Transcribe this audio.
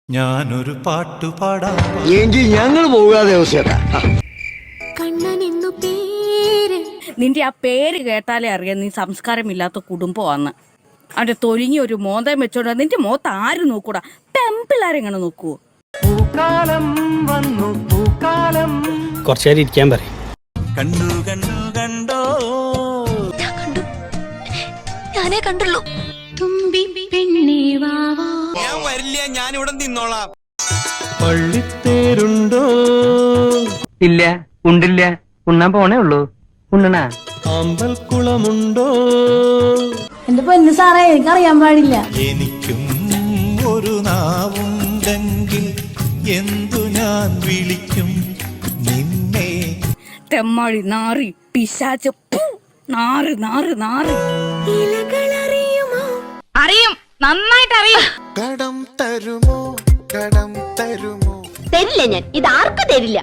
ഞാനൊരു പാട്ടു പാടാം എങ്കിൽ ഞങ്ങൾ പോകാതെ കണ്ണനെന്നു പേര്. നിന്റെ ആ പേര് കേട്ടാലേ അറിയാം നീ സംസ്കാരമില്ലാത്ത കുടുംബമാന്ന്. അവന്റെ തൊലിങ്ങി ഒരു മോന്തം വെച്ചോണ്ട് നിന്റെ മോത്ത് ആര് നോക്കൂടാ? പെമ്പിള്ളാരെങ്ങനെ നോക്കുവോ? പൂക്കാലം വന്നു പൂക്കാലം. കുറച്ചേരം ഇരിക്കാൻ പറയും. കണ്ടു കണ്ടു കണ്ടോ ഞാനേ കണ്ടുള്ളൂ. തുമ്പി പെണ്ണേ വാവാ. ഞാൻ വരില്ല, ഞാൻ ഇവിടെ നിന്നോളാം. പള്ളിത്തേരുണ്ടോ? ഇല്ല, ഉണ്ടില്ല, ഉണ്ണാൻ പോണേ ഉള്ളൂ. ഉണ്ണണ അമ്പൽക്കുളമുണ്ടോ? എന്റെ പൊന്നു സാറേ, എനിക്കറിയാൻ പാടില്ല. എനിക്കും ഒരു നാവുണ്ടെങ്കിൽ എന്തു ഞാൻ വിളിക്കും നിന്നെ? തെമ്മാടി നാറി പിശാച്, നാറ് നാറ് നാറ്. ഇലകളറിയുമോ? അറിയും, നന്നായിട്ട് അറിയും. കടം തരുമോ, കടം തരുമോ? തരില്ല, ഞാൻ ഇത് ആർക്കും തരില്ല.